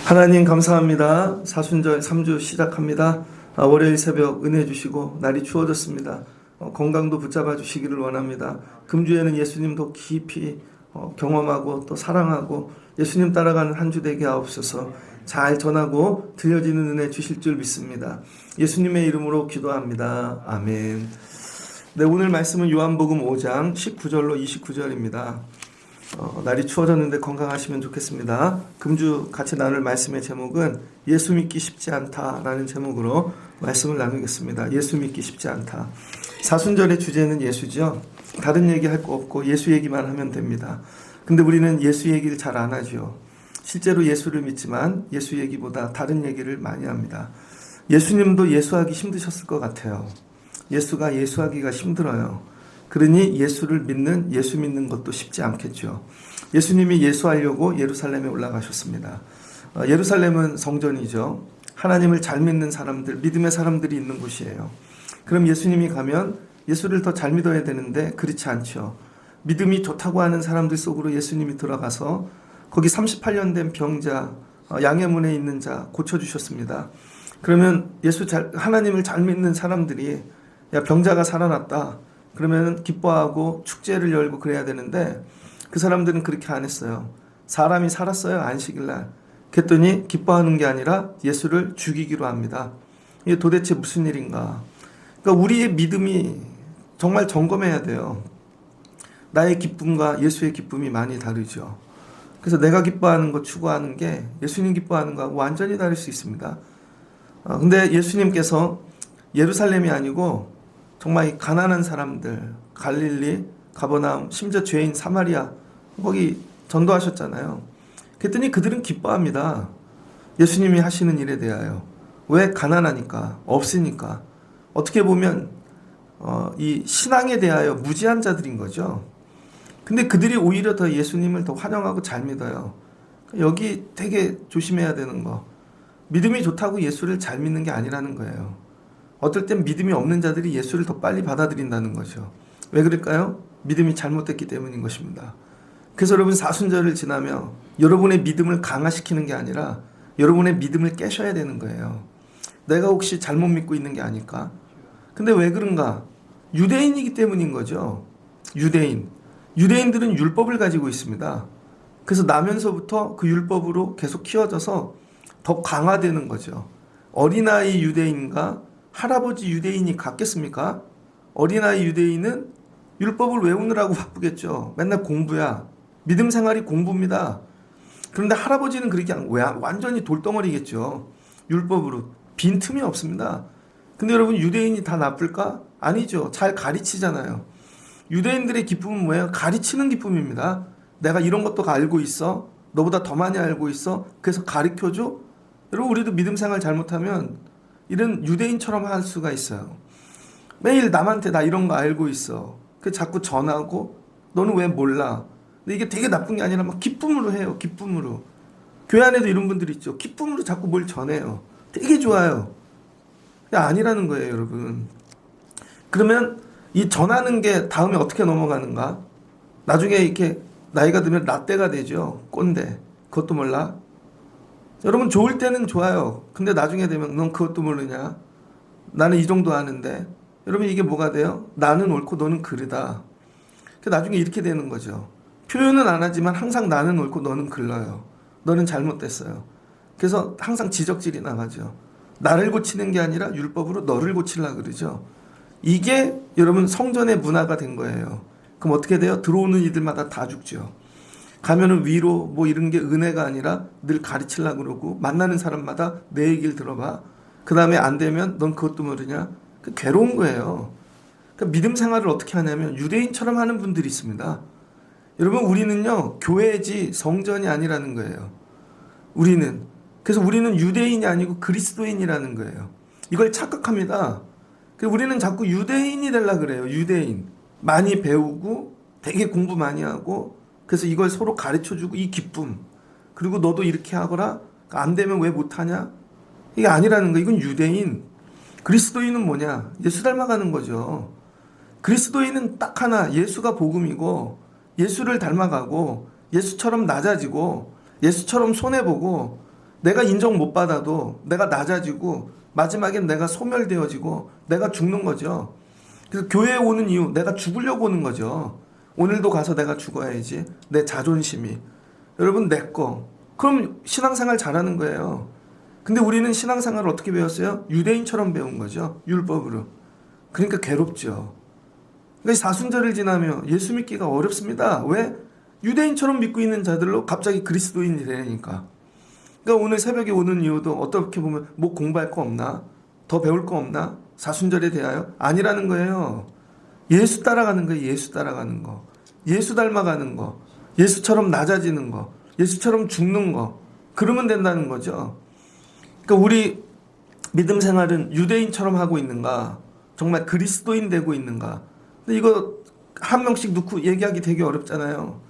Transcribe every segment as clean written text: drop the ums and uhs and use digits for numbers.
하나님 감사합니다. 사순절 3주 시작합니다. 월요일 새벽 은혜 주시고 날이 추워졌습니다. 건강도 붙잡아 주시기를 원합니다. 금주에는 예수님 더 깊이 경험하고 또 사랑하고 예수님 따라가는 한 주 되게 하옵소서. 잘 전하고 들려지는 은혜 주실 줄 믿습니다. 예수님의 이름으로 기도합니다. 아멘. 네, 오늘 말씀은 요한복음 5장 19절로 29절입니다. 날이 추워졌는데 건강하시면 좋겠습니다. 금주 같이 나눌 말씀의 제목은 예수 믿기 쉽지 않다라는 제목으로 말씀을 나누겠습니다. 예수 믿기 쉽지 않다. 사순절의 주제는 예수죠. 다른 얘기 할 거 없고 예수 얘기만 하면 됩니다. 근데 우리는 예수 얘기를 잘 안 하죠. 실제로 예수를 믿지만 예수 얘기보다 다른 얘기를 많이 합니다. 예수님도 예수하기 힘드셨을 것 같아요. 예수가 예수하기가 힘들어요. 그러니 예수를 믿는, 예수 믿는 것도 쉽지 않겠죠. 예수님이 예수하려고 예루살렘에 올라가셨습니다. 예루살렘은 성전이죠. 하나님을 잘 믿는 사람들, 믿음의 사람들이 있는 곳이에요. 그럼 예수님이 가면 예수를 더 잘 믿어야 되는데 그렇지 않죠. 믿음이 좋다고 하는 사람들 속으로 예수님이 들어가서 거기 38년 된 병자, 양의 문에 있는 자 고쳐주셨습니다. 그러면 하나님을 잘 믿는 사람들이 야, 병자가 살아났다. 그러면 기뻐하고 축제를 열고 그래야 되는데 그 사람들은 그렇게 안 했어요. 사람이 살았어요, 안식일날. 그랬더니 기뻐하는 게 아니라 예수를 죽이기로 합니다. 이게 도대체 무슨 일인가? 그러니까 우리의 믿음이 정말 점검해야 돼요. 나의 기쁨과 예수의 기쁨이 많이 다르죠. 그래서 내가 기뻐하는 것 추구하는 게 예수님 기뻐하는 거하고 완전히 다를 수 있습니다. 근데 예수님께서 예루살렘이 아니고 정말 이 가난한 사람들, 갈릴리, 가버나움, 심지어 죄인 사마리아 거기 전도하셨잖아요. 그랬더니 그들은 기뻐합니다. 예수님이 하시는 일에 대하여. 왜? 가난하니까, 없으니까. 어떻게 보면 이 신앙에 대하여 무지한 자들인 거죠. 근데 그들이 오히려 더 예수님을 더 환영하고 잘 믿어요. 여기 되게 조심해야 되는 거. 믿음이 좋다고 예수를 잘 믿는 게 아니라는 거예요. 어떨 땐 믿음이 없는 자들이 예수를 더 빨리 받아들인다는 거죠. 왜 그럴까요? 믿음이 잘못됐기 때문인 것입니다. 그래서 여러분 사순절을 지나며 여러분의 믿음을 강화시키는 게 아니라 여러분의 믿음을 깨셔야 되는 거예요. 내가 혹시 잘못 믿고 있는 게 아닐까? 근데 왜 그런가? 유대인이기 때문인 거죠. 유대인들은 율법을 가지고 있습니다. 그래서 나면서부터 그 율법으로 계속 키워져서 더 강화되는 거죠. 어린아이 유대인과 할아버지 유대인이 같겠습니까? 어린아이 유대인은 율법을 외우느라고 바쁘겠죠. 맨날 공부야. 믿음 생활이 공부입니다. 그런데 할아버지는 그렇게 완전히 돌덩어리겠죠. 율법으로 빈틈이 없습니다. 근데 여러분 유대인이 다 나쁠까? 아니죠. 잘 가르치잖아요. 유대인들의 기쁨은 뭐예요? 가르치는 기쁨입니다. 내가 이런 것도 알고 있어. 너보다 더 많이 알고 있어. 그래서 가르쳐줘. 여러분 우리도 믿음 생활 잘못하면 이런 유대인처럼 할 수가 있어요. 매일 남한테 나 이런 거 알고 있어. 그 자꾸 전하고 너는 왜 몰라? 근데 이게 되게 나쁜 게 아니라 막 기쁨으로 해요. 기쁨으로. 교회 안에도 이런 분들 있죠. 기쁨으로 자꾸 뭘 전해요. 되게 좋아요. 아니라는 거예요, 여러분. 그러면 이 전하는 게 다음에 어떻게 넘어가는가? 나중에 이렇게 나이가 들면 라떼가 되죠. 꼰대. 그것도 몰라? 여러분 좋을 때는 좋아요. 근데 나중에 되면 넌 그것도 모르냐? 나는 이 정도 아는데. 여러분 이게 뭐가 돼요? 나는 옳고 너는 그르다. 나중에 이렇게 되는 거죠. 표현은 안 하지만 항상 나는 옳고 너는 글러요. 너는 잘못됐어요. 그래서 항상 지적질이 나가죠. 나를 고치는 게 아니라 율법으로 너를 고치려고 그러죠. 이게 여러분 성전의 문화가 된 거예요. 그럼 어떻게 돼요? 들어오는 이들마다 다 죽죠. 가면은 위로 뭐 이런 게 은혜가 아니라 늘 가르치려고 그러고 만나는 사람마다 내 얘기를 들어봐. 그 다음에 안 되면 넌 그것도 모르냐? 괴로운 거예요. 그러니까 믿음 생활을 어떻게 하냐면 유대인처럼 하는 분들이 있습니다. 여러분 우리는요 교회지 성전이 아니라는 거예요. 그래서 우리는 유대인이 아니고 그리스도인이라는 거예요. 이걸 착각합니다. 우리는 자꾸 유대인이 되려고 그래요. 유대인. 많이 배우고 되게 공부 많이 하고 그래서 이걸 서로 가르쳐주고 이 기쁨. 그리고 너도 이렇게 하거라. 안 되면 왜 못하냐? 이게 아니라는 거예요. 이건 유대인. 그리스도인은 뭐냐? 예수 닮아가는 거죠. 그리스도인은 딱 하나, 예수가 복음이고 예수를 닮아가고 예수처럼 낮아지고 예수처럼 손해보고 내가 인정 못 받아도 내가 낮아지고 마지막엔 내가 소멸되어지고 내가 죽는 거죠. 그래서 교회에 오는 이유, 내가 죽으려고 오는 거죠. 오늘도 가서 내가 죽어야지. 내 자존심이. 여러분, 내 거. 그럼 신앙생활 잘하는 거예요. 근데 우리는 신앙생활을 어떻게 배웠어요? 유대인처럼 배운 거죠. 율법으로. 그러니까 괴롭죠. 그러니까 사순절을 지나며 예수 믿기가 어렵습니다. 왜? 유대인처럼 믿고 있는 자들로 갑자기 그리스도인이 되니까. 그러니까 오늘 새벽에 오는 이유도 어떻게 보면 뭐 공부할 거 없나? 더 배울 거 없나? 사순절에 대하여? 아니라는 거예요. 예수 따라가는 거예요. 예수 따라가는 거. 예수 닮아가는 거. 예수처럼 낮아지는 거. 예수처럼 죽는 거. 그러면 된다는 거죠. 그러니까 우리 믿음 생활은 유대인처럼 하고 있는가? 정말 그리스도인 되고 있는가? 근데 이거 한 명씩 놓고 얘기하기 되게 어렵잖아요.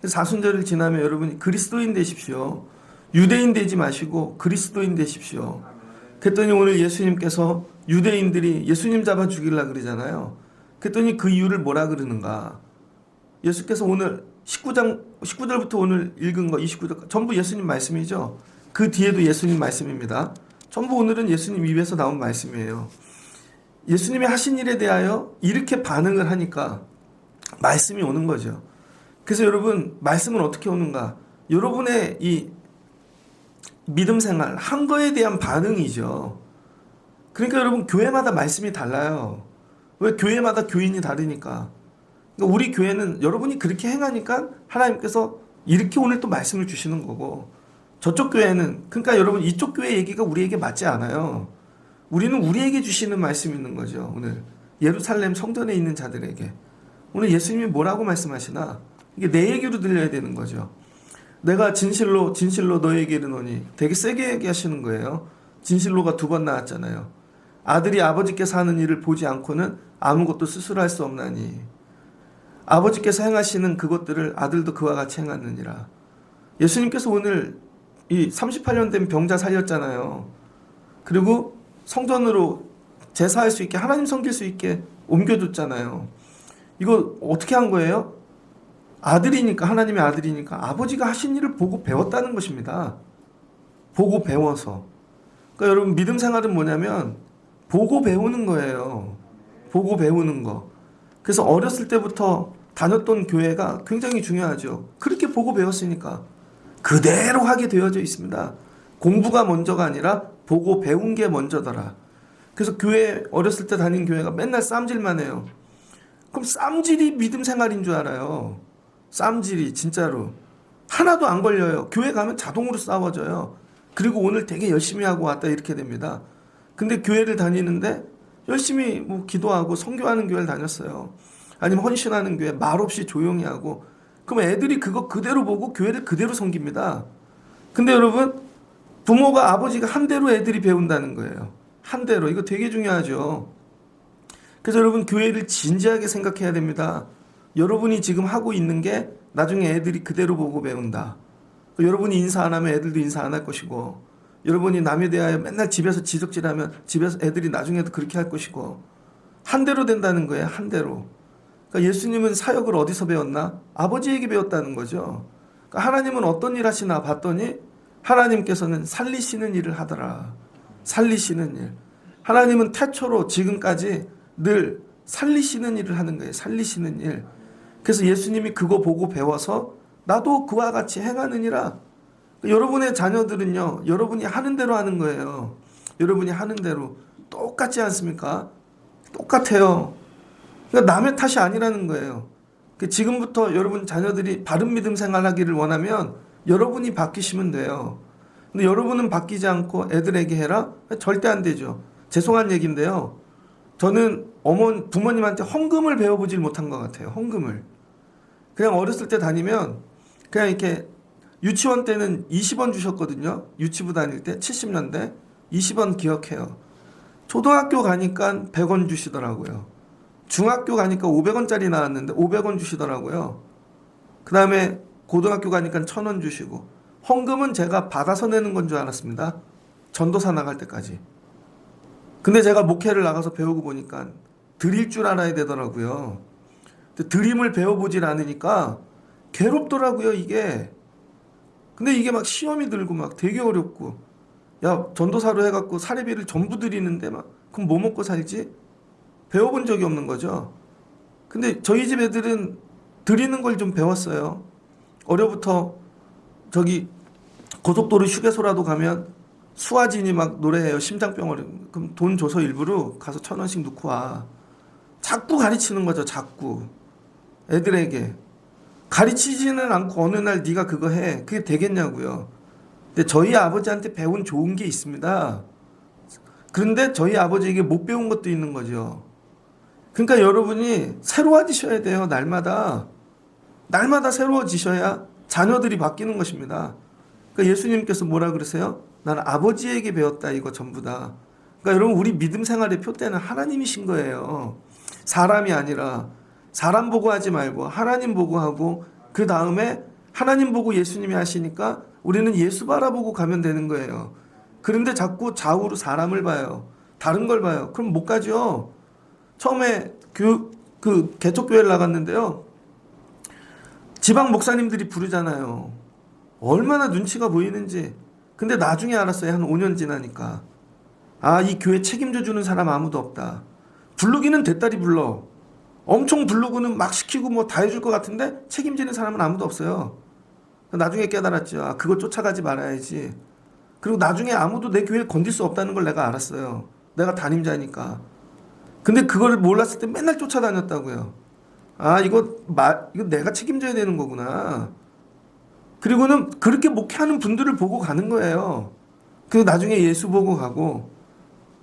사순절을 지나면 여러분이 그리스도인 되십시오. 유대인 되지 마시고 그리스도인 되십시오. 그랬더니 오늘 예수님께서 유대인들이 예수님 잡아 죽이려고 그러잖아요. 그랬더니 그 이유를 뭐라 그러는가? 예수께서 오늘 19절부터 오늘 읽은 거 29절 전부 예수님 말씀이죠. 그 뒤에도 예수님 말씀입니다. 전부 오늘은 예수님 입에서 나온 말씀이에요. 예수님이 하신 일에 대하여 이렇게 반응을 하니까 말씀이 오는 거죠. 그래서 여러분, 말씀은 어떻게 오는가? 여러분의 이 믿음 생활, 한 거에 대한 반응이죠. 그러니까 여러분, 교회마다 말씀이 달라요. 왜? 교회마다 교인이 다르니까. 그러니까 우리 교회는 여러분이 그렇게 행하니까 하나님께서 이렇게 오늘 또 말씀을 주시는 거고, 저쪽 교회는, 그러니까 여러분, 이쪽 교회 얘기가 우리에게 맞지 않아요. 우리는 우리에게 주시는 말씀이 있는 거죠. 오늘 예루살렘 성전에 있는 자들에게 오늘 예수님이 뭐라고 말씀하시나, 이게 내 얘기로 들려야 되는 거죠. 내가 진실로 너에게 이르노니, 되게 세게 얘기하시는 거예요. 진실로가 2번 나왔잖아요. 아들이 아버지께서 하는 일을 보지 않고는 아무것도 스스로 할 수 없나니 아버지께서 행하시는 그것들을 아들도 그와 같이 행하느니라. 예수님께서 오늘 이 38년 된 병자 살렸잖아요. 그리고 성전으로 제사할 수 있게, 하나님 섬길 수 있게 옮겨줬잖아요. 이거 어떻게 한 거예요? 아들이니까, 하나님의 아들이니까 아버지가 하신 일을 보고 배웠다는 것입니다. 보고 배워서. 그러니까 여러분, 믿음 생활은 뭐냐면 보고 배우는 거예요. 보고 배우는 거. 그래서 어렸을 때부터 다녔던 교회가 굉장히 중요하죠. 그렇게 보고 배웠으니까 그대로 하게 되어져 있습니다. 공부가 먼저가 아니라 보고 배운 게 먼저더라. 그래서 교회, 어렸을 때 다닌 교회가 맨날 쌈질만 해요. 그럼 쌈질이 믿음 생활인 줄 알아요. 쌈질이 진짜로 하나도 안 걸려요. 교회 가면 자동으로 싸워져요. 그리고 오늘 되게 열심히 하고 왔다 이렇게 됩니다. 근데 교회를 다니는데 열심히 뭐 기도하고 선교하는 교회를 다녔어요. 아니면 헌신하는 교회 말없이 조용히 하고, 그럼 애들이 그거 그대로 보고 교회를 그대로 섬깁니다. 근데 여러분, 부모가, 아버지가 한 대로 애들이 배운다는 거예요. 한 대로. 이거 되게 중요하죠. 그래서 여러분, 교회를 진지하게 생각해야 됩니다. 여러분이 지금 하고 있는 게 나중에 애들이 그대로 보고 배운다. 여러분이 인사 안 하면 애들도 인사 안 할 것이고, 여러분이 남에 대하여 맨날 집에서 지적질하면 집에서 애들이 나중에도 그렇게 할 것이고, 한 대로 된다는 거예요. 한 대로. 그러니까 예수님은 사역을 어디서 배웠나? 아버지에게 배웠다는 거죠. 그러니까 하나님은 어떤 일 하시나 봤더니 하나님께서는 살리시는 일을 하더라. 살리시는 일. 하나님은 태초로 지금까지 늘 살리시는 일을 하는 거예요. 살리시는 일. 그래서 예수님이 그거 보고 배워서 나도 그와 같이 행하느니라. 여러분의 자녀들은요, 여러분이 하는 대로 하는 거예요. 여러분이 하는 대로. 똑같지 않습니까? 똑같아요. 그러니까 남의 탓이 아니라는 거예요. 지금부터 여러분 자녀들이 바른 믿음 생활하기를 원하면 여러분이 바뀌시면 돼요. 근데 여러분은 바뀌지 않고 애들에게 해라? 절대 안 되죠. 죄송한 얘기인데요. 저는 부모님한테 헌금을 배워보질 못한 것 같아요. 헌금을. 그냥 어렸을 때 다니면 그냥 이렇게, 유치원 때는 20원 주셨거든요. 유치부 다닐 때 70년대 20원 기억해요. 초등학교 가니까 100원 주시더라고요. 중학교 가니까 500원짜리 나왔는데 500원 주시더라고요. 그 다음에 고등학교 가니까 1000원 주시고, 헌금은 제가 받아서 내는 건 줄 알았습니다. 전도사 나갈 때까지. 근데 제가 목회를 나가서 배우고 보니까 드릴 줄 알아야 되더라고요. 근데 드림을 배워보질 않으니까 괴롭더라고요, 이게. 근데 이게 막 시험이 들고 막 되게 어렵고, 야, 전도사로 해갖고 사례비를 전부 드리는데 막, 그럼 뭐 먹고 살지? 배워본 적이 없는 거죠. 근데 저희 집 애들은 드리는 걸 좀 배웠어요. 어려부터 저기 고속도로 휴게소라도 가면 수아진이 막 노래해요. 심장병 그럼 돈 줘서 일부러 가서 1,000원씩 넣고 와. 자꾸 가르치는 거죠. 자꾸. 애들에게. 가르치지는 않고 어느 날 네가 그거 해. 그게 되겠냐고요. 근데 저희 아버지한테 배운 좋은 게 있습니다. 그런데 저희 아버지에게 못 배운 것도 있는 거죠. 그러니까 여러분이 새로워지셔야 돼요. 날마다. 날마다 새로워지셔야 자녀들이 바뀌는 것입니다. 그러니까 예수님께서 뭐라 그러세요? 나는 아버지에게 배웠다 이거 전부 다. 그러니까 여러분 우리 믿음 생활의 표대는 하나님이신 거예요. 사람이 아니라 사람 보고 하지 말고 하나님 보고 하고 그 다음에 하나님 보고 예수님이 하시니까 우리는 예수 바라보고 가면 되는 거예요. 그런데 자꾸 좌우로 사람을 봐요. 다른 걸 봐요. 그럼 못 가죠. 처음에 그 개척교회를 나갔는데요. 지방 목사님들이 부르잖아요. 얼마나 눈치가 보이는지. 근데 나중에 알았어요. 한 5년 지나니까. 아, 이 교회 책임져 주는 사람 아무도 없다. 부르기는 대따리 불러. 엄청 부르고는 막 시키고 뭐 다 해줄 것 같은데 책임지는 사람은 아무도 없어요. 나중에 깨달았죠. 아, 그거 쫓아가지 말아야지. 그리고 나중에 아무도 내 교회를 건들 수 없다는 걸 내가 알았어요. 내가 담임자니까. 근데 그걸 몰랐을 때 맨날 쫓아다녔다고요. 아, 이거 내가 책임져야 되는 거구나. 그리고는 그렇게 목회하는 분들을 보고 가는 거예요. 그리고 나중에 예수 보고 가고.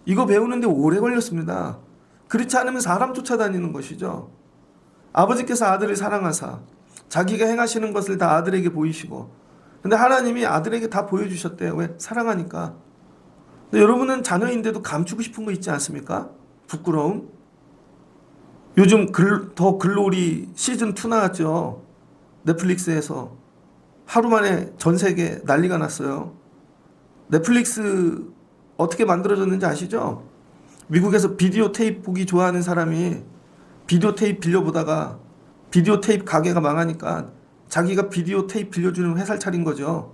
이거 배우는데 오래 걸렸습니다. 그렇지 않으면 사람 쫓아다니는 것이죠. 아버지께서 아들을 사랑하사 자기가 행하시는 것을 다 아들에게 보이시고. 근데 하나님이 아들에게 다 보여주셨대요. 왜? 사랑하니까. 근데 여러분은 자녀인데도 감추고 싶은 거 있지 않습니까? 부끄러움? 요즘 더 글로리 시즌2 나왔죠. 넷플릭스에서. 하루 만에 전 세계 난리가 났어요. 넷플릭스 어떻게 만들어졌는지 아시죠? 미국에서 비디오 테이프 보기 좋아하는 사람이 비디오 테이프 빌려보다가 비디오 테이프 가게가 망하니까 자기가 비디오 테이프 빌려주는 회사를 차린 거죠.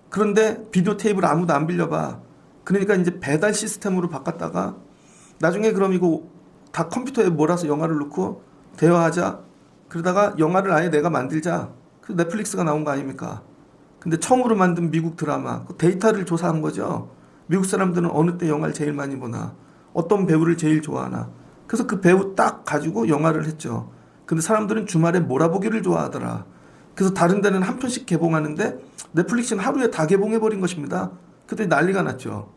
그런데 비디오 테이프를 아무도 안 빌려봐. 그러니까 이제 배달 시스템으로 바꿨다가 나중에 그럼 이거 다 컴퓨터에 몰아서 영화를 넣고 대화하자. 그러다가 영화를 아예 내가 만들자. 그래서 넷플릭스가 나온 거 아닙니까? 근데 처음으로 만든 미국 드라마, 그 데이터를 조사한 거죠. 미국 사람들은 어느 때 영화를 제일 많이 보나, 어떤 배우를 제일 좋아하나. 그래서 그 배우 딱 가지고 영화를 했죠. 근데 사람들은 주말에 몰아보기를 좋아하더라. 그래서 다른 데는 한 편씩 개봉하는데 넷플릭스는 하루에 다 개봉해버린 것입니다. 그때 난리가 났죠.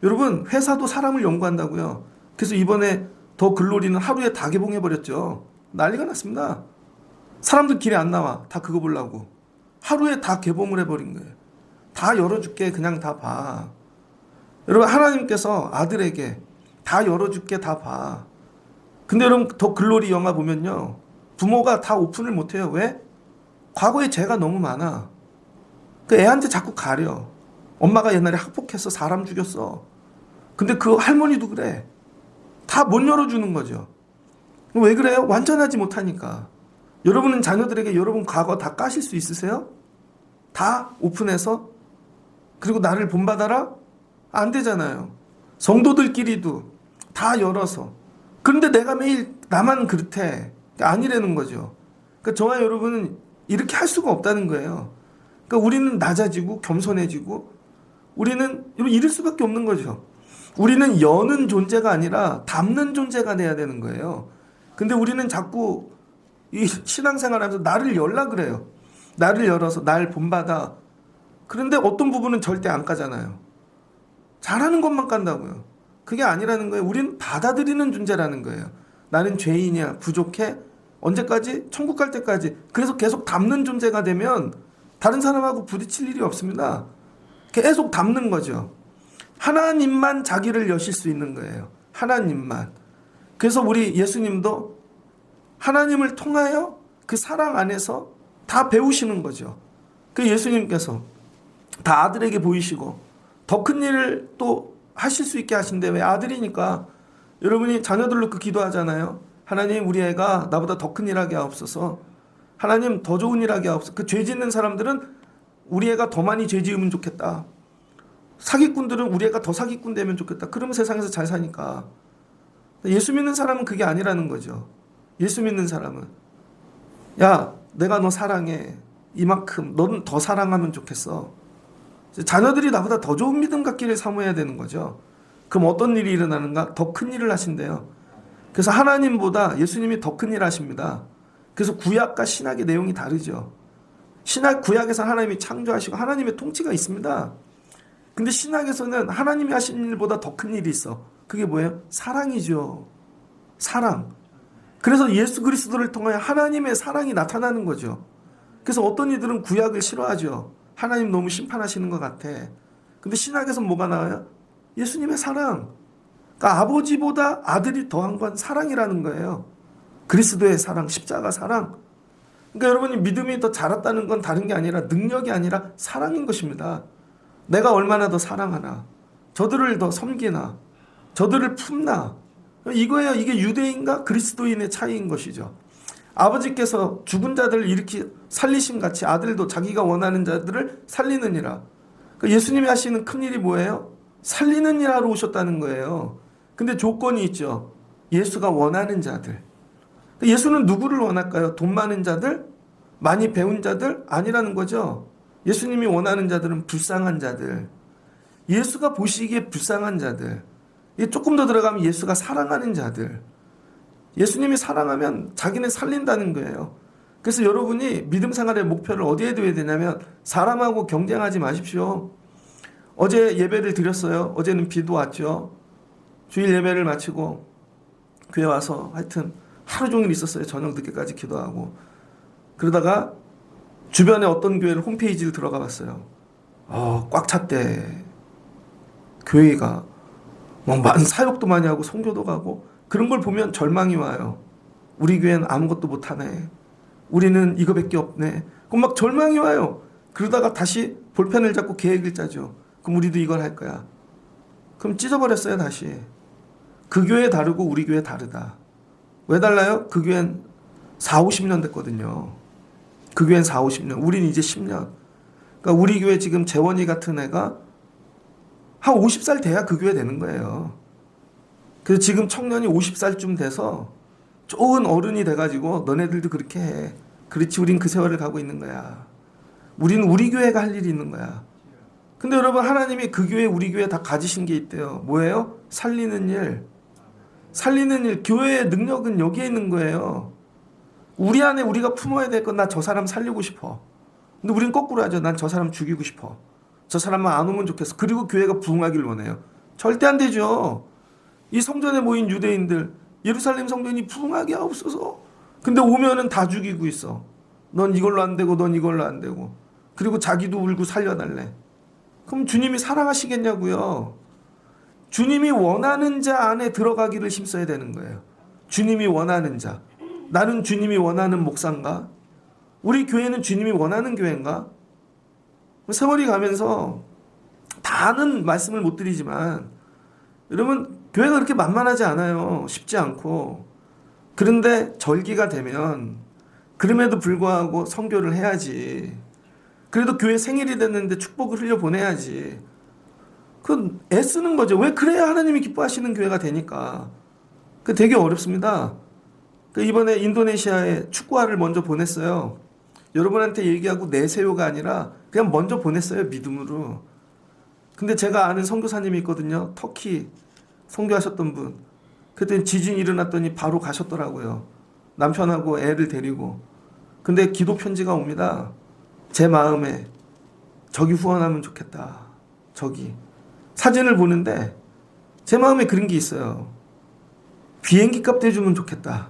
여러분, 회사도 사람을 연구한다고요. 그래서 이번에 더 글로리는 하루에 다 개봉해버렸죠. 난리가 났습니다. 사람들 길에 안 나와. 다 그거 보려고. 하루에 다 개봉을 해버린 거예요. 다 열어줄게. 그냥 다 봐. 여러분, 하나님께서 아들에게 다 열어줄게. 다 봐. 근데 여러분, 더 글로리 영화 보면요. 부모가 다 오픈을 못해요. 왜? 과거에 죄가 너무 많아. 그 애한테 자꾸 가려. 엄마가 옛날에 학폭해서 사람 죽였어. 근데 그 할머니도 그래. 다 못 열어주는 거죠. 왜 그래요? 완전하지 못하니까. 여러분은 자녀들에게 여러분 과거 다 까실 수 있으세요? 다 오픈해서? 그리고 나를 본받아라? 안 되잖아요. 성도들끼리도 다 열어서. 그런데 내가 매일 나만 그렇대. 아니라는 거죠. 그러니까 저와 여러분은 이렇게 할 수가 없다는 거예요. 그러니까 우리는 낮아지고 겸손해지고 우리는 이럴 수밖에 없는 거죠. 우리는 여는 존재가 아니라 담는 존재가 돼야 되는 거예요. 근데 우리는 자꾸 이 신앙생활하면서 나를 열라 그래요. 나를 열어서 날 본받아. 그런데 어떤 부분은 절대 안 까잖아요. 잘하는 것만 깐다고요. 그게 아니라는 거예요. 우리는 받아들이는 존재라는 거예요. 나는 죄인이야. 부족해. 언제까지? 천국 갈 때까지. 그래서 계속 담는 존재가 되면 다른 사람하고 부딪힐 일이 없습니다. 계속 담는 거죠. 하나님만 자기를 여실 수 있는 거예요. 하나님만. 그래서 우리 예수님도 하나님을 통하여 그 사랑 안에서 다 배우시는 거죠. 그 예수님께서 다 아들에게 보이시고 더 큰 일을 또 하실 수 있게 하신대. 왜? 아들이니까. 여러분이 자녀들로 그 기도하잖아요. 하나님, 우리 애가 나보다 더 큰 일 하게 하옵소서. 하나님, 더 좋은 일 하게 하옵소서. 그 죄 짓는 사람들은 우리 애가 더 많이 죄 지으면 좋겠다. 사기꾼들은 우리 애가 더 사기꾼 되면 좋겠다. 그러면 세상에서 잘 사니까. 예수 믿는 사람은 그게 아니라는 거죠. 예수 믿는 사람은, 야, 내가 너 사랑해. 이만큼 너는 더 사랑하면 좋겠어. 자녀들이 나보다 더 좋은 믿음 갖기를 사모해야 되는 거죠. 그럼 어떤 일이 일어나는가? 더 큰 일을 하신대요. 그래서 하나님보다 예수님이 더 큰 일 하십니다. 그래서 구약과 신약의 내용이 다르죠. 구약에서 하나님이 창조하시고 하나님의 통치가 있습니다. 근데 신약에서는 하나님이 하신 일보다 더 큰 일이 있어. 그게 뭐예요? 사랑이죠. 사랑. 그래서 예수 그리스도를 통하여 하나님의 사랑이 나타나는 거죠. 그래서 어떤 이들은 구약을 싫어하죠. 하나님 너무 심판하시는 것 같아. 근데 신약에서 뭐가 나와요? 예수님의 사랑. 그러니까 아버지보다 아들이 더한 건 사랑이라는 거예요. 그리스도의 사랑, 십자가 사랑. 그러니까 여러분이 믿음이 더 자랐다는 건 다른 게 아니라 능력이 아니라 사랑인 것입니다. 내가 얼마나 더 사랑하나, 저들을 더 섬기나, 저들을 품나, 이거예요. 이게 유대인과 그리스도인의 차이인 것이죠. 아버지께서 죽은 자들을 이렇게 살리심 같이 아들도 자기가 원하는 자들을 살리느니라. 그러니까 예수님이 하시는 큰 일이 뭐예요? 살리는 일 하러 오셨다는 거예요. 근데 조건이 있죠. 예수가 원하는 자들. 예수는 누구를 원할까요? 돈 많은 자들? 많이 배운 자들? 아니라는 거죠. 예수님이 원하는 자들은 불쌍한 자들. 예수가 보시기에 불쌍한 자들. 조금 더 들어가면 예수가 사랑하는 자들. 예수님이 사랑하면 자기네 살린다는 거예요. 그래서 여러분이 믿음 생활의 목표를 어디에 둬야 되냐면 사람하고 경쟁하지 마십시오. 어제 예배를 드렸어요. 어제는 비도 왔죠. 주일 예배를 마치고 교회 와서 하여튼 하루 종일 있었어요. 저녁 늦게까지 기도하고. 그러다가 주변에 어떤 교회를 홈페이지를 들어가 봤어요. 꽉 찼대. 교회가 막 사역도 많이 하고 선교도 가고 그런 걸 보면 절망이 와요. 우리 교회는 아무것도 못하네. 우리는 이거밖에 없네. 그럼 막 절망이 와요. 그러다가 다시 볼펜을 잡고 계획을 짜죠. 그럼 우리도 이걸 할 거야. 그럼 찢어버렸어요. 다시. 그 교회 다르고 우리 교회 다르다. 왜 달라요? 그 교회는 4, 50년 됐거든요. 그 교회는 4, 50년. 우리는 이제 10년. 그러니까 우리 교회 지금 재원이 같은 애가 한 50살 돼야 그 교회 되는 거예요. 그래서 지금 청년이 50살쯤 돼서 좋은 어른이 돼가지고 너네들도 그렇게 해. 그렇지, 우린 그 세월을 가고 있는 거야. 우리는 우리 교회가 할 일이 있는 거야. 근데 여러분, 하나님이 그 교회, 우리 교회 다 가지신 게 있대요. 뭐예요? 살리는 일. 살리는 일. 교회의 능력은 여기에 있는 거예요. 우리 안에 우리가 품어야 될 건 나 저 사람 살리고 싶어. 근데 우린 거꾸로 하죠. 난 저 사람 죽이고 싶어. 저 사람만 안 오면 좋겠어. 그리고 교회가 부흥하길 원해요. 절대 안 되죠. 이 성전에 모인 유대인들, 예루살렘 성전이 부흥하게 하옵소서. 근데 오면은 다 죽이고 있어. 넌 이걸로 안 되고 넌 이걸로 안 되고. 그리고 자기도 울고 살려달래. 그럼 주님이 사랑하시겠냐고요. 주님이 원하는 자 안에 들어가기를 힘써야 되는 거예요. 주님이 원하는 자. 나는 주님이 원하는 목사인가? 우리 교회는 주님이 원하는 교회인가? 세월이 가면서 다는 말씀을 못 드리지만 여러분, 교회가 그렇게 만만하지 않아요. 쉽지 않고. 그런데 절기가 되면 그럼에도 불구하고 선교를 해야지. 그래도 교회 생일이 됐는데 축복을 흘려보내야지. 그건 애쓰는 거죠. 왜? 그래야 하나님이 기뻐하시는 교회가 되니까. 그 되게 어렵습니다. 이번에 인도네시아에 축구화를 먼저 보냈어요. 여러분한테 얘기하고 내세요가 아니라 그냥 먼저 보냈어요. 믿음으로. 근데 제가 아는 선교사님이 있거든요. 터키 선교하셨던 분. 그때 지진이 일어났더니 바로 가셨더라고요. 남편하고 애를 데리고. 근데 기도 편지가 옵니다. 제 마음에 저기 후원하면 좋겠다. 저기. 사진을 보는데 제 마음에 그런 게 있어요. 비행기 값 대주면 좋겠다.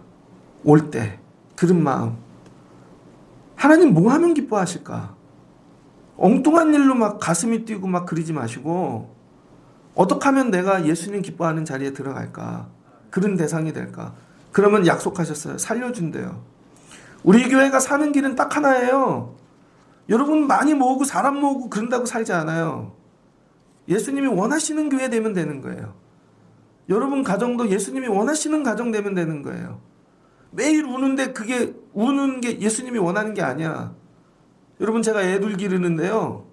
올 때. 그런 마음. 하나님 뭐 하면 기뻐하실까? 엉뚱한 일로 막 가슴이 뛰고 막 그러지 마시고 어떻게 하면 내가 예수님 기뻐하는 자리에 들어갈까? 그런 대상이 될까? 그러면 약속하셨어요. 살려준대요. 우리 교회가 사는 길은 딱 하나예요. 여러분 많이 모으고 사람 모으고 그런다고 살지 않아요. 예수님이 원하시는 교회 되면 되는 거예요. 여러분 가정도 예수님이 원하시는 가정 되면 되는 거예요. 매일 우는데 그게 우는 게 예수님이 원하는 게 아니야. 여러분 제가 애들 기르는데요.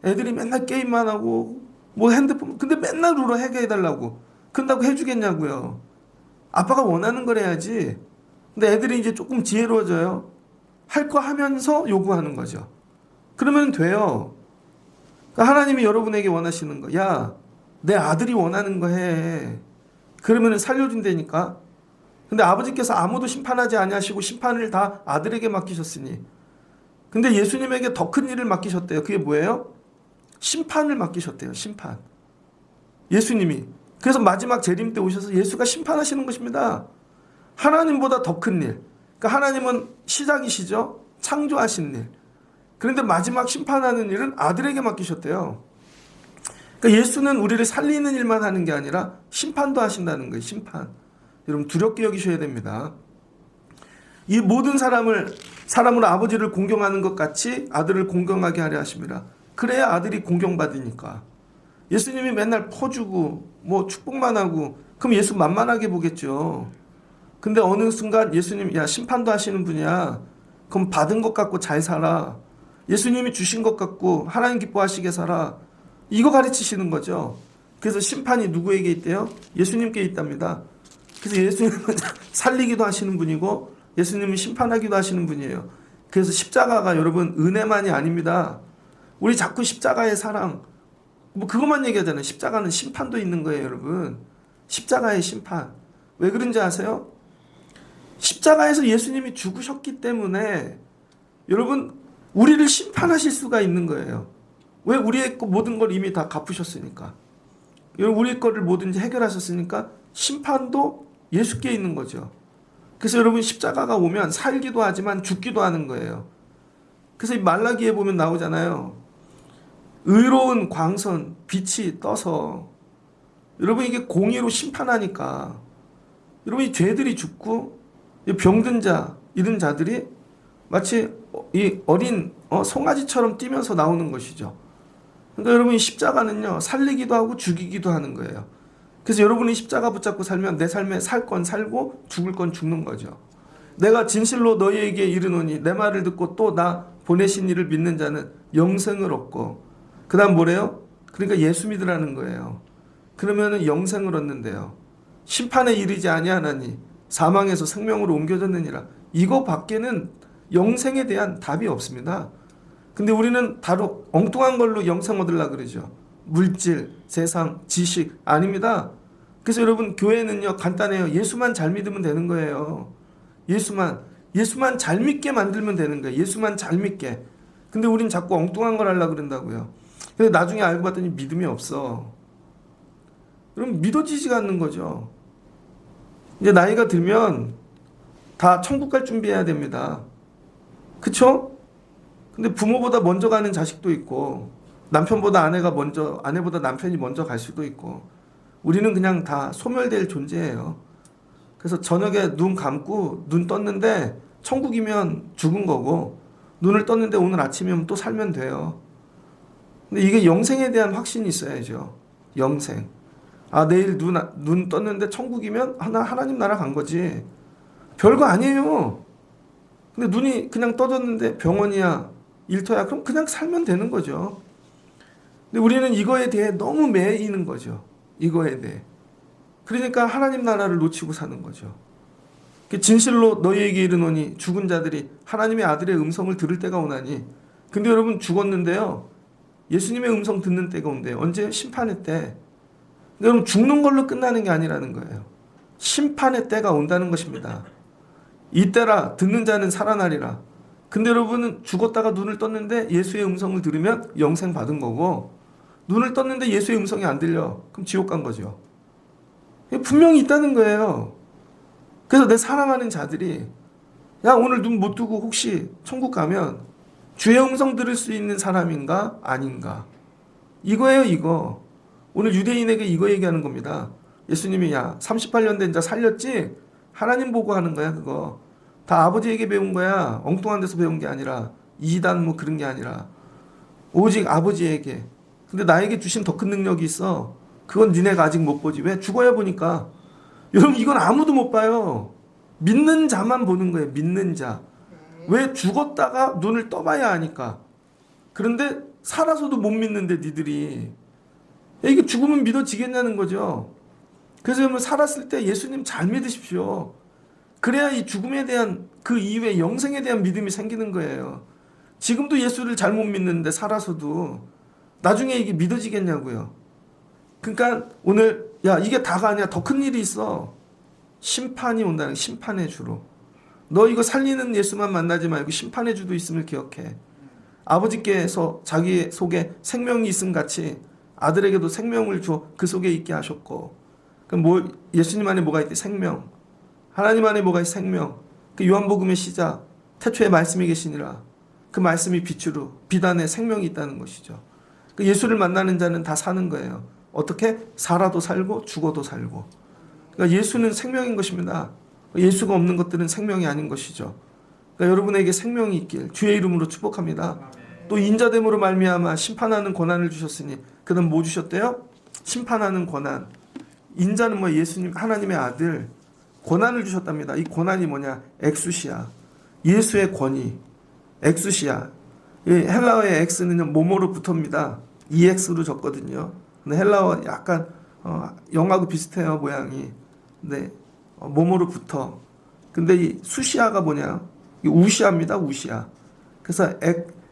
애들이 맨날 게임만 하고 뭐 핸드폰 근데 맨날 울어 해결해달라고. 그런다고 해주겠냐고요. 아빠가 원하는 걸 해야지. 근데 애들이 이제 조금 지혜로워져요. 할 거 하면서 요구하는 거죠. 그러면 돼요. 그러니까 하나님이 여러분에게 원하시는 거. 야, 내 아들이 원하는 거 해. 그러면 살려준다니까. 근데 아버지께서 아무도 심판하지 아니하시고 심판을 다 아들에게 맡기셨으니. 근데 예수님에게 더 큰 일을 맡기셨대요. 그게 뭐예요? 심판을 맡기셨대요. 심판. 예수님이. 그래서 마지막 재림 때 오셔서 예수가 심판하시는 것입니다. 하나님보다 더 큰 일. 그러니까 하나님은 시작이시죠. 창조하신 일. 그런데 마지막 심판하는 일은 아들에게 맡기셨대요. 그러니까 예수는 우리를 살리는 일만 하는 게 아니라 심판도 하신다는 거예요. 심판. 여러분 두렵게 여기셔야 됩니다. 이 모든 사람으로 아버지를 공경하는 것 같이 아들을 공경하게 하려 하십니다. 그래야 아들이 공경받으니까. 예수님이 맨날 퍼주고 뭐 축복만 하고 그럼 예수 만만하게 보겠죠. 근데 어느 순간 예수님 야 심판도 하시는 분이야. 그럼 받은 것 갖고 잘 살아. 예수님이 주신 것 갖고 하나님 기뻐하시게 살아. 이거 가르치시는 거죠. 그래서 심판이 누구에게 있대요? 예수님께 있답니다. 그래서 예수님은 살리기도 하시는 분이고 예수님은 심판하기도 하시는 분이에요. 그래서 십자가가 여러분 은혜만이 아닙니다. 우리 자꾸 십자가의 사랑 뭐 그것만 얘기하잖아요. 십자가는 심판도 있는 거예요, 여러분. 십자가의 심판. 왜 그런지 아세요? 십자가에서 예수님이 죽으셨기 때문에 여러분 우리를 심판하실 수가 있는 거예요. 왜? 우리의 모든 걸 이미 다 갚으셨으니까. 우리 거를 뭐든지 해결하셨으니까 심판도 예수께 있는 거죠. 그래서 여러분 십자가가 오면 살기도 하지만 죽기도 하는 거예요. 그래서 이 말라기에 보면 나오잖아요. 의로운 광선 빛이 떠서 여러분 이게 공의로 심판하니까 여러분 이 죄들이 죽고 이 병든 자 이런 자들이 마치 이 어린 송아지처럼 뛰면서 나오는 것이죠. 그러니까 여러분 이 십자가는요 살리기도 하고 죽이기도 하는 거예요. 그래서 여러분이 십자가 붙잡고 살면 내 삶에 살 건 살고 죽을 건 죽는 거죠. 내가 진실로 너희에게 이르노니 내 말을 듣고 또 나 보내신 이를 믿는 자는 영생을 얻고 그 다음 뭐래요? 그러니까 예수 믿으라는 거예요. 그러면은 영생을 얻는데요. 심판에 이르지 아니하나니 사망에서 생명으로 옮겨졌느니라. 이거 밖에는 영생에 대한 답이 없습니다. 근데 우리는 바로 엉뚱한 걸로 영생 얻으려고 그러죠. 물질, 세상, 지식 아닙니다. 그래서 여러분 교회는요 간단해요. 예수만 잘 믿으면 되는 거예요. 예수만 잘 믿게 만들면 되는 거예요. 예수만 잘 믿게. 근데 우린 자꾸 엉뚱한 걸 하려고 그런다고요. 근데 나중에 알고 봤더니 믿음이 없어. 그럼 믿어지지가 않는 거죠. 이제 나이가 들면 다 천국 갈 준비해야 됩니다. 그쵸? 근데 부모보다 먼저 가는 자식도 있고 남편보다 아내보다 남편이 먼저 갈 수도 있고 우리는 그냥 다 소멸될 존재예요. 그래서 저녁에 눈 감고 눈 떴는데 천국이면 죽은 거고 눈을 떴는데 오늘 아침이면 또 살면 돼요. 근데 이게 영생에 대한 확신이 있어야죠. 영생. 아 내일 눈 떴는데 천국이면 하나님 나라 간 거지. 별거 아니에요. 근데 눈이 그냥 떠졌는데 병원이야 일터야 그럼 그냥 살면 되는 거죠. 근데 우리는 이거에 대해 너무 매이는 거죠. 이거에 대해. 그러니까 하나님 나라를 놓치고 사는 거죠. 진실로 너희에게 이르노니 죽은 자들이 하나님의 아들의 음성을 들을 때가 오나니. 근데 여러분 죽었는데요. 예수님의 음성 듣는 때가 온대요. 언제? 심판의 때. 여러분 죽는 걸로 끝나는 게 아니라는 거예요. 심판의 때가 온다는 것입니다. 이때라 듣는 자는 살아나리라. 근데 여러분은 죽었다가 눈을 떴는데 예수의 음성을 들으면 영생 받은 거고 눈을 떴는데 예수의 음성이 안 들려. 그럼 지옥 간 거죠. 분명히 있다는 거예요. 그래서 내 사랑하는 자들이 야 오늘 눈 못 뜨고 혹시 천국 가면 주의 음성 들을 수 있는 사람인가 아닌가 이거예요. 이거 오늘 유대인에게 이거 얘기하는 겁니다. 예수님이 야 38년 된 자 살렸지? 하나님 보고 하는 거야. 그거 다 아버지에게 배운 거야. 엉뚱한 데서 배운 게 아니라 이단 뭐 그런 게 아니라 오직 아버지에게 근데 나에게 주신 더 큰 능력이 있어. 그건 니네가 아직 못 보지. 왜? 죽어야 보니까. 여러분 이건 아무도 못 봐요. 믿는 자만 보는 거예요. 믿는 자. 왜? 죽었다가 눈을 떠봐야 하니까. 그런데 살아서도 못 믿는데 니들이. 이게 죽으면 믿어지겠냐는 거죠. 그래서 여러분 살았을 때 예수님 잘 믿으십시오. 그래야 이 죽음에 대한 그 이후에 영생에 대한 믿음이 생기는 거예요. 지금도 예수를 잘못 믿는데 살아서도 나중에 이게 믿어지겠냐고요. 그러니까 오늘 야 이게 다가 아니야. 더 큰 일이 있어. 심판이 온다는 심판의 주로. 너 이거 살리는 예수만 만나지 말고 심판의 주도 있음을 기억해. 아버지께서 자기 속에 생명이 있음 같이 아들에게도 생명을 줘 그 속에 있게 하셨고. 그럼 뭐 예수님 안에 뭐가 있대? 생명. 하나님 안에 뭐가 있어? 생명. 그 요한복음의 시작. 태초에 말씀이 계시니라. 그 말씀이 빛으로 빛 안에 생명이 있다는 것이죠. 그 예수를 만나는 자는 다 사는 거예요. 어떻게? 살아도 살고 죽어도 살고. 그러니까 예수는 생명인 것입니다. 예수가 없는 것들은 생명이 아닌 것이죠. 그러니까 여러분에게 생명이 있길 주의 이름으로 축복합니다. 또 인자됨으로 말미암아 심판하는 권한을 주셨으니 그는 뭐 주셨대요? 심판하는 권한. 인자는 뭐 예수님 하나님의 아들 권한을 주셨답니다. 이 권한이 뭐냐? 엑수시아. 예수의 권위. 엑수시아. 이 헬라어의 엑스는 모모로부터입니다. EX로 적거든요. 근데 헬라어 약간 영하고 비슷해요 모양이. 근데 모모로부터. 근데 이 수시아가 뭐냐? 이 우시아입니다. 우시아. 그래서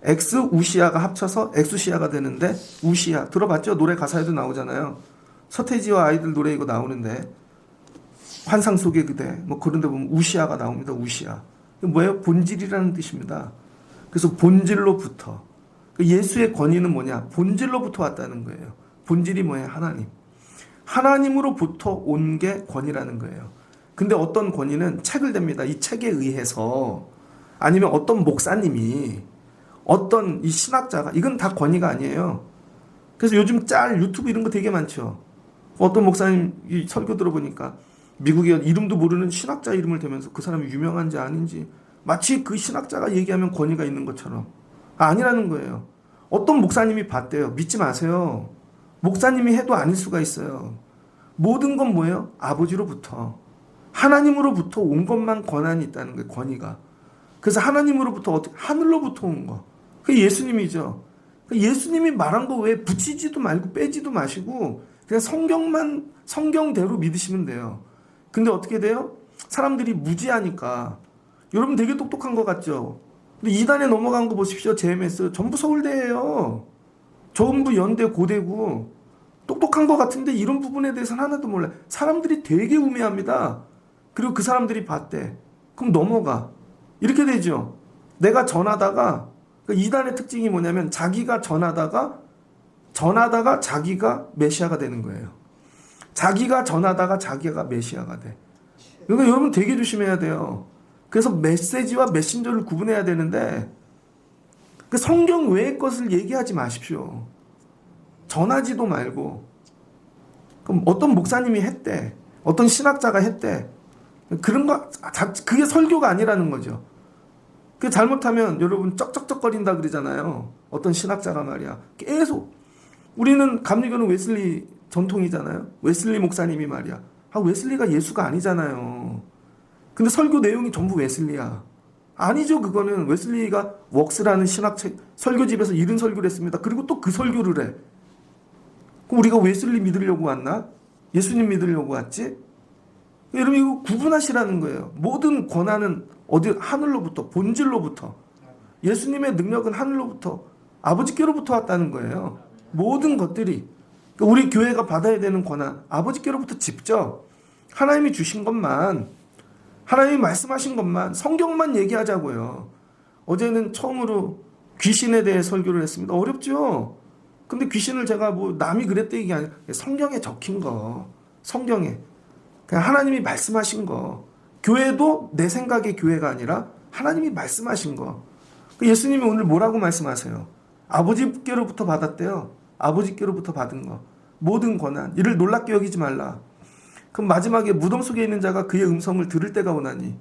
엑스 우시아가 합쳐서 엑수시아가 되는데 우시아 들어봤죠? 노래 가사에도 나오잖아요. 서태지와 아이들 노래 이거 나오는데 환상 속의 그대 뭐 그런 데 보면 우시아가 나옵니다. 우시아. 뭐예요? 본질이라는 뜻입니다. 그래서 본질로부터. 예수의 권위는 뭐냐? 본질로부터 왔다는 거예요. 본질이 뭐예요? 하나님. 하나님으로부터 온 게 권위라는 거예요. 근데 어떤 권위는 책을 댑니다. 이 책에 의해서 아니면 어떤 목사님이 어떤 이 신학자가 이건 다 권위가 아니에요. 그래서 요즘 짤 유튜브 이런 거 되게 많죠. 어떤 목사님 이 설교 들어보니까 미국에 이름도 모르는 신학자 이름을 대면서 그 사람이 유명한지 아닌지 마치 그 신학자가 얘기하면 권위가 있는 것처럼 아니라는 거예요. 어떤 목사님이 봤대요. 믿지 마세요. 목사님이 해도 아닐 수가 있어요. 모든 건 뭐예요? 아버지로부터 하나님으로부터 온 것만 권한이 있다는 거예요. 권위가. 그래서 하나님으로부터 어떻게 하늘로부터 온 거. 그게 예수님이죠. 예수님이 말한 거 왜 붙이지도 말고 빼지도 마시고 그냥 성경대로 믿으시면 돼요. 근데 어떻게 돼요? 사람들이 무지하니까. 여러분 되게 똑똑한 것 같죠? 근데 2단에 넘어간 거 보십시오. JMS 전부 서울대예요. 전부 연대 고대고 똑똑한 것 같은데 이런 부분에 대해서는 하나도 몰라요. 사람들이 되게 우매합니다. 그리고 그 사람들이 봤대. 그럼 넘어가. 이렇게 되죠. 내가 전하다가 2단의 특징이 뭐냐면 자기가 전하다가 자기가 메시아가 되는 거예요. 자기가 전하다가 자기가 메시아가 돼. 그러니까 여러분 되게 조심해야 돼요. 그래서 메시지와 메신저를 구분해야 되는데 그 성경 외의 것을 얘기하지 마십시오. 전하지도 말고. 그럼 어떤 목사님이 했대. 어떤 신학자가 했대. 그런 거 그게 설교가 아니라는 거죠. 그 잘못하면 여러분 쩍쩍쩍거린다 그러잖아요. 어떤 신학자가 말이야. 계속 우리는 감리교는 웨슬리 전통이잖아요. 웨슬리 목사님이 말이야. 웨슬리가 예수가 아니잖아요. 근데 설교 내용이 전부 웨슬리야. 아니죠. 그거는 웨슬리가 웍스라는 신학책 설교집에서 이런 설교를 했습니다. 그리고 또 그 설교를 해. 그럼 우리가 웨슬리 믿으려고 왔나? 예수님 믿으려고 왔지? 여러분 이거 구분하시라는 거예요. 모든 권한은 어디 하늘로부터 본질로부터 예수님의 능력은 하늘로부터 아버지께로부터 왔다는 거예요. 모든 것들이 우리 교회가 받아야 되는 권한 아버지께로부터 직접 하나님이 주신 것만 하나님이 말씀하신 것만 성경만 얘기하자고요. 어제는 처음으로 귀신에 대해 설교를 했습니다. 어렵죠? 근데 귀신을 제가 뭐 남이 그랬대 얘기 아니라 성경에 적힌 거 성경에 그냥 하나님이 말씀하신 거. 교회도 내 생각의 교회가 아니라 하나님이 말씀하신 거. 예수님이 오늘 뭐라고 말씀하세요? 아버지께로부터 받았대요. 아버지께로부터 받은 거. 모든 권한. 이를 놀랍게 여기지 말라. 그럼 마지막에 무덤 속에 있는 자가 그의 음성을 들을 때가 오나니.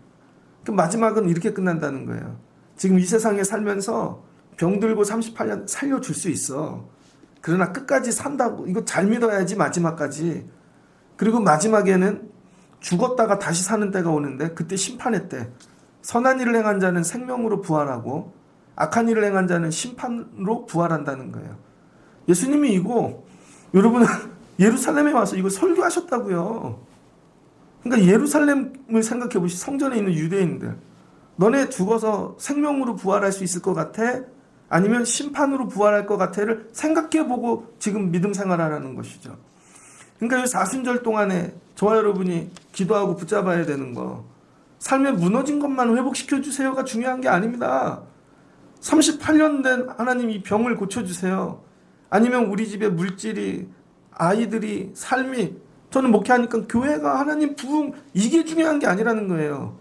그럼 마지막은 이렇게 끝난다는 거예요. 지금 이 세상에 살면서 병들고 38년 살려줄 수 있어. 그러나 끝까지 산다고, 이거 잘 믿어야지 마지막까지. 그리고 마지막에는 죽었다가 다시 사는 때가 오는데 그때 심판의 때 선한 일을 행한 자는 생명으로 부활하고 악한 일을 행한 자는 심판으로 부활한다는 거예요. 예수님이 이거 여러분 예루살렘에 와서 이거 설교하셨다고요. 그러니까 예루살렘을 생각해 보시. 성전에 있는 유대인들, 너네 죽어서 생명으로 부활할 수 있을 것 같아? 아니면 심판으로 부활할 것 같아를 생각해 보고 지금 믿음 생활하라는 것이죠. 그러니까 이 사순절 동안에 저와 여러분이 기도하고 붙잡아야 되는 거, 삶에 무너진 것만 회복시켜 주세요가 중요한 게 아닙니다. 38년 된 하나님 이 병을 고쳐주세요. 아니면 우리 집에 물질이, 아이들이, 삶이, 저는 목회하니까 교회가 하나님 부흥, 이게 중요한 게 아니라는 거예요.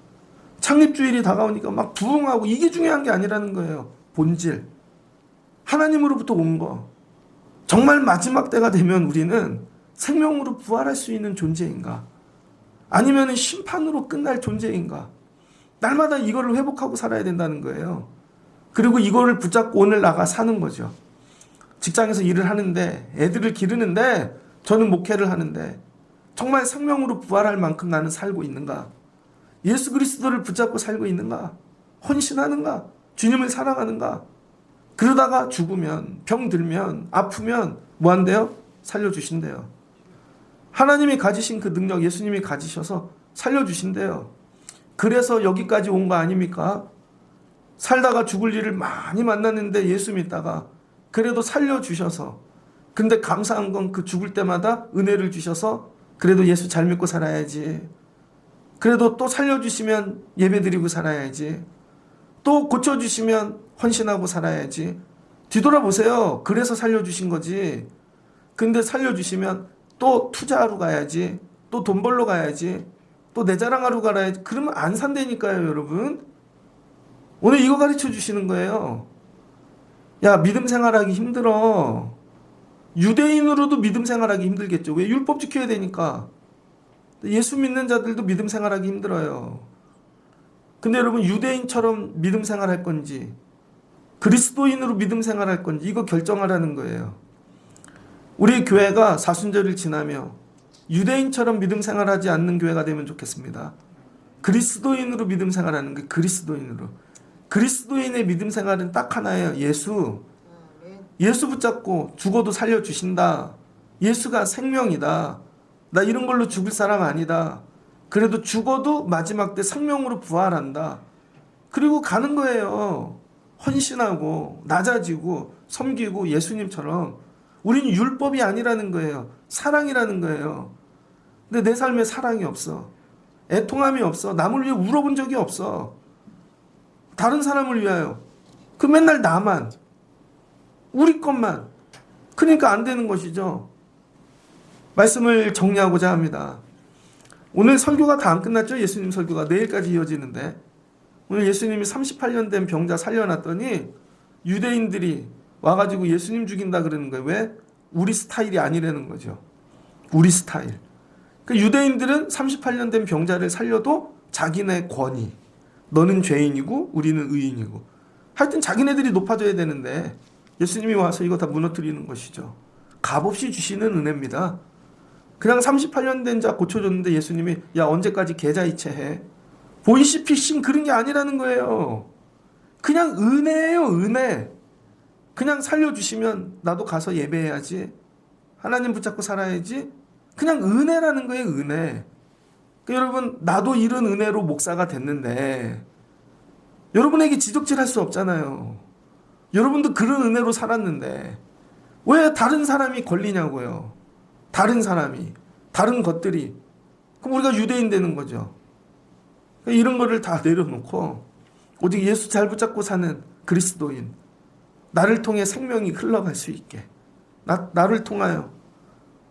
창립주일이 다가오니까 막 부흥하고 이게 중요한 게 아니라는 거예요. 본질, 하나님으로부터 온 거. 정말 마지막 때가 되면 우리는 생명으로 부활할 수 있는 존재인가? 아니면 심판으로 끝날 존재인가? 날마다 이거를 회복하고 살아야 된다는 거예요. 그리고 이거를 붙잡고 오늘 나가 사는 거죠. 직장에서 일을 하는데, 애들을 기르는데, 저는 목회를 하는데 정말 생명으로 부활할 만큼 나는 살고 있는가? 예수 그리스도를 붙잡고 살고 있는가? 헌신하는가? 주님을 사랑하는가? 그러다가 죽으면, 병들면, 아프면 뭐 한대요? 살려주신대요. 하나님이 가지신 그 능력 예수님이 가지셔서 살려주신대요. 그래서 여기까지 온 거 아닙니까? 살다가 죽을 일을 많이 만났는데 예수 믿다가 그래도 살려주셔서, 근데 감사한 건 그 죽을 때마다 은혜를 주셔서 그래도 예수 잘 믿고 살아야지, 그래도 또 살려주시면 예배드리고 살아야지, 또 고쳐주시면 헌신하고 살아야지. 뒤돌아보세요. 그래서 살려주신 거지. 근데 살려주시면 또 투자하러 가야지, 또 돈 벌러 가야지, 또 내 자랑하러 가야지. 그러면 안 산다니까요, 여러분. 오늘 이거 가르쳐 주시는 거예요. 야, 믿음 생활하기 힘들어. 유대인으로도 믿음 생활하기 힘들겠죠. 왜? 율법 지켜야 되니까. 예수 믿는 자들도 믿음 생활하기 힘들어요. 근데 여러분, 유대인처럼 믿음 생활할 건지 그리스도인으로 믿음 생활할 건지 이거 결정하라는 거예요. 우리 교회가 사순절을 지나며 유대인처럼 믿음 생활하지 않는 교회가 되면 좋겠습니다. 그리스도인으로 믿음 생활하는 게, 그리스도인으로. 그리스도인의 믿음 생활은 딱 하나예요. 예수. 예수 붙잡고 죽어도 살려주신다. 예수가 생명이다. 나 이런 걸로 죽을 사람 아니다. 그래도 죽어도 마지막 때 생명으로 부활한다. 그리고 가는 거예요. 헌신하고 낮아지고 섬기고 예수님처럼. 우리는 율법이 아니라는 거예요. 사랑이라는 거예요. 근데 내 삶에 사랑이 없어. 애통함이 없어. 남을 위해 울어본 적이 없어. 다른 사람을 위하여. 그 맨날 나만, 우리 것만. 그러니까 안 되는 것이죠. 말씀을 정리하고자 합니다. 오늘 설교가 다 안 끝났죠? 예수님 설교가 내일까지 이어지는데, 오늘 예수님이 38년 된 병자 살려놨더니 유대인들이 와가지고 예수님 죽인다 그러는 거예요. 왜? 우리 스타일이 아니라는 거죠. 우리 스타일. 그러니까 유대인들은 38년 된 병자를 살려도 자기네 권위, 너는 죄인이고 우리는 의인이고, 하여튼 자기네들이 높아져야 되는데 예수님이 와서 이거 다 무너뜨리는 것이죠. 값없이 주시는 은혜입니다. 그냥 38년 된 자 고쳐줬는데 예수님이 야, 언제까지 계좌이체해? 보이시피싱 그런 게 아니라는 거예요. 그냥 은혜예요, 은혜. 그냥 살려주시면 나도 가서 예배해야지, 하나님 붙잡고 살아야지. 그냥 은혜라는 거예요, 은혜. 그러니까 여러분, 나도 이런 은혜로 목사가 됐는데 여러분에게 지적질할 수 없잖아요. 여러분도 그런 은혜로 살았는데 왜 다른 사람이 걸리냐고요. 다른 사람이, 다른 것들이. 그럼 우리가 유대인 되는 거죠. 그러니까 이런 거를 다 내려놓고 오직 예수 잘 붙잡고 사는 그리스도인, 나를 통해 생명이 흘러갈 수 있게, 나를 통하여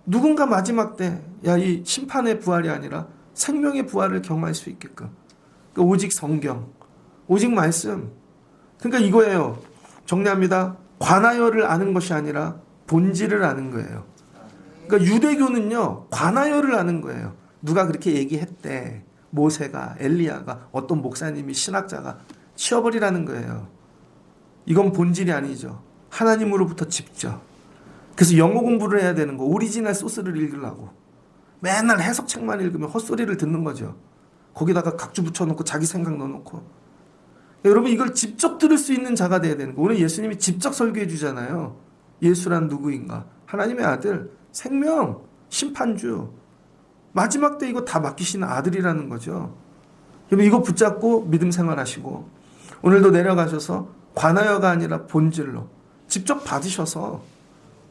누군가 마지막 때 야, 이 심판의 부활이 아니라 생명의 부활을 경험할 수 있게끔. 그러니까 오직 성경, 오직 말씀. 그러니까 이거예요. 정리합니다. 관하여를 아는 것이 아니라 본질을 아는 거예요. 그러니까 유대교는요, 관하여를 아는 거예요. 누가 그렇게 얘기했대. 모세가, 엘리야가, 어떤 목사님이, 신학자가. 치워버리라는 거예요. 이건 본질이 아니죠. 하나님으로부터 직접. 그래서 영어 공부를 해야 되는 거, 오리지널 소스를 읽으려고 맨날 해석책만 읽으면 헛소리를 듣는 거죠. 거기다가 각주 붙여놓고 자기 생각 넣어놓고. 여러분, 이걸 직접 들을 수 있는 자가 돼야 되는 거. 오늘 예수님이 직접 설교해 주잖아요. 예수란 누구인가? 하나님의 아들, 생명, 심판주, 마지막 때 이거 다 맡기시는 아들이라는 거죠. 여러분, 이거 붙잡고 믿음 생활하시고 오늘도 내려가셔서 관하여가 아니라 본질로 직접 받으셔서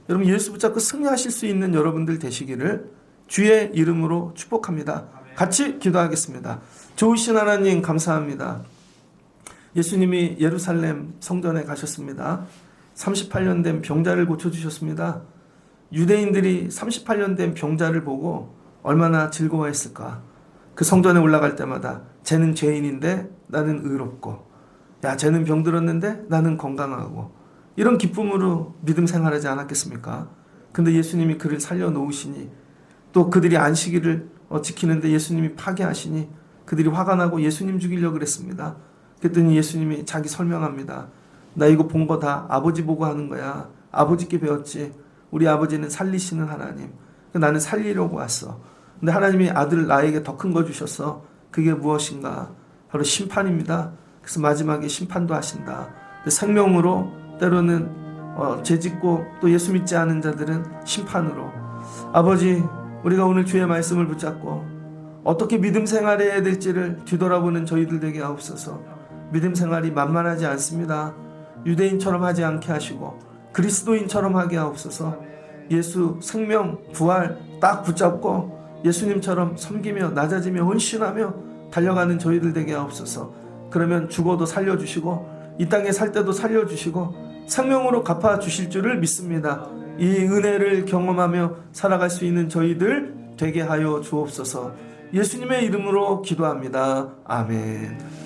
여러분 예수 붙잡고 승리하실 수 있는 여러분들 되시기를 주의 이름으로 축복합니다. 같이 기도하겠습니다. 좋으신 하나님 감사합니다. 예수님이 예루살렘 성전에 가셨습니다. 38년 된 병자를 고쳐주셨습니다. 유대인들이 38년 된 병자를 보고 얼마나 즐거워했을까. 그 성전에 올라갈 때마다 쟤는 죄인인데 나는 의롭고, 야 쟤는 병들었는데 나는 건강하고, 이런 기쁨으로 믿음 생활하지 않았겠습니까? 근데 예수님이 그를 살려놓으시니, 또 그들이 안식일을 지키는데 예수님이 파괴하시니 그들이 화가 나고 예수님 죽이려고 그랬습니다. 그랬더니 예수님이 자기 설명합니다. 나 이거 본 거 다 아버지 보고 하는 거야. 아버지께 배웠지. 우리 아버지는 살리시는 하나님. 나는 살리려고 왔어. 근데 하나님이 아들 나에게 더 큰 거 주셨어. 그게 무엇인가? 바로 심판입니다. 그래서 마지막에 심판도 하신다. 생명으로, 때로는 죄짓고 또 예수 믿지 않은 자들은 심판으로. 아버지, 우리가 오늘 주의 말씀을 붙잡고 어떻게 믿음 생활해야 될지를 뒤돌아보는 저희들 되게 하옵소서. 믿음 생활이 만만하지 않습니다. 유대인처럼 하지 않게 하시고 그리스도인처럼 하게 하옵소서. 예수 생명 부활 딱 붙잡고 예수님처럼 섬기며 낮아지며 헌신하며 달려가는 저희들 되게 하옵소서. 그러면 죽어도 살려주시고 이 땅에 살 때도 살려주시고 생명으로 갚아주실 줄을 믿습니다. 이 은혜를 경험하며 살아갈 수 있는 저희들 되게 하여 주옵소서. 예수님의 이름으로 기도합니다. 아멘.